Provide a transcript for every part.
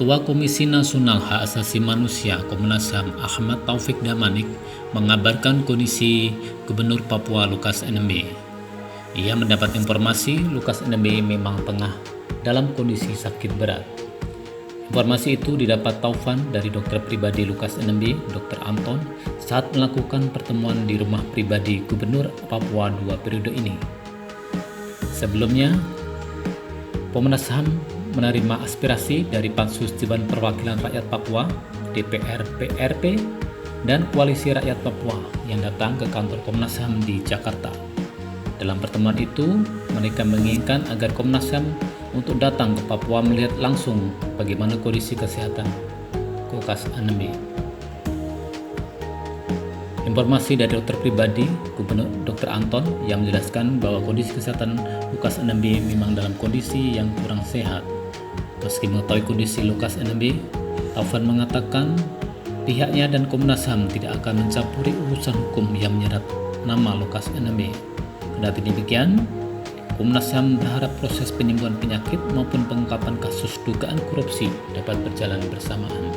Ketua Komisi Nasional Hak Asasi Manusia Komnas HAM Ahmad Taufik Damanik mengabarkan kondisi Gubernur Papua Lukas NMB. Ia mendapat informasi Lukas NMB memang tengah dalam kondisi sakit berat. Informasi itu didapat Taufan dari dokter pribadi Lukas NMB, Dr. Anton, saat melakukan pertemuan di rumah pribadi Gubernur Papua 2 periode ini. Sebelumnya, Komnas HAM menerima aspirasi dari Pansus Dewan Perwakilan Rakyat Papua, DPR PRP, dan Koalisi Rakyat Papua yang datang ke kantor Komnas HAM di Jakarta. Dalam pertemuan itu, mereka menginginkan agar Komnas HAM untuk datang ke Papua melihat langsung bagaimana kondisi kesehatan Lukas NMB. Informasi dari dokter pribadi Gubernur Dr. Anton yang menjelaskan bahwa kondisi kesehatan Lukas NMB memang dalam kondisi yang kurang sehat. Meski mengetahui kondisi Lukas NMB, Taufan mengatakan pihaknya dan Komnas HAM tidak akan mencampuri urusan hukum yang menyeret nama Lukas NMB. Kendati demikian, Komnas HAM berharap proses penyembuhan penyakit maupun pengungkapan kasus dugaan korupsi dapat berjalan bersamaan.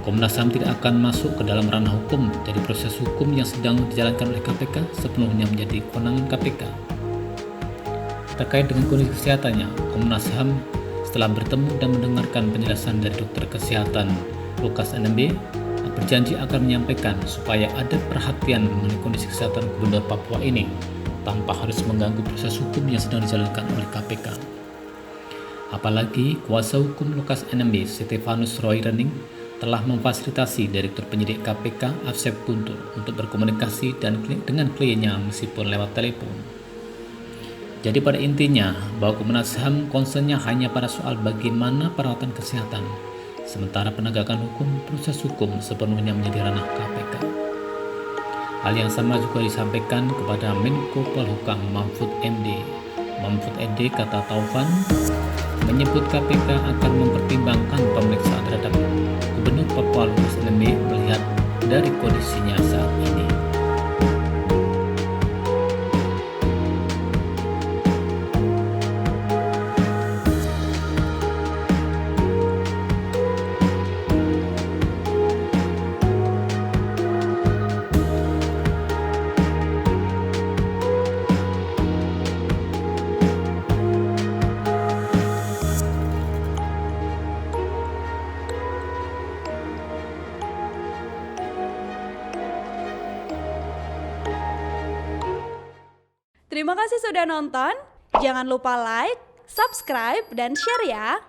Komnas HAM tidak akan masuk ke dalam ranah hukum, jadi proses hukum yang sedang dijalankan oleh KPK sepenuhnya menjadi kewenangan KPK. Terkait dengan kondisi kesehatannya, Komnas HAM setelah bertemu dan mendengarkan penjelasan dari dokter kesehatan Lukas NMB, berjanji akan menyampaikan supaya ada perhatian mengenai kondisi kesehatan Gubernur Papua ini tanpa harus mengganggu proses hukum yang sedang dijalankan oleh KPK. Apalagi kuasa hukum Lukas NMB, Stefanus Roy Rening, telah memfasilitasi Direktur Penyidik KPK Asep Guntur untuk berkomunikasi dengan kliennya meskipun lewat telepon. Jadi pada intinya bahwa Komnas HAM concernnya hanya pada soal bagaimana perawatan kesehatan, sementara penegakan hukum, proses hukum sepenuhnya menjadi ranah KPK. Hal yang sama juga disampaikan kepada Menko Polhukam Mahfud MD. Mahfud MD, kata Taufan, menyebut KPK akan mempertimbangkan pemeriksaan terhadap Gubernur Papua Lukas NMB melihat dari kondisinya saat ini. Terima kasih sudah nonton. Jangan lupa like, subscribe, dan share ya.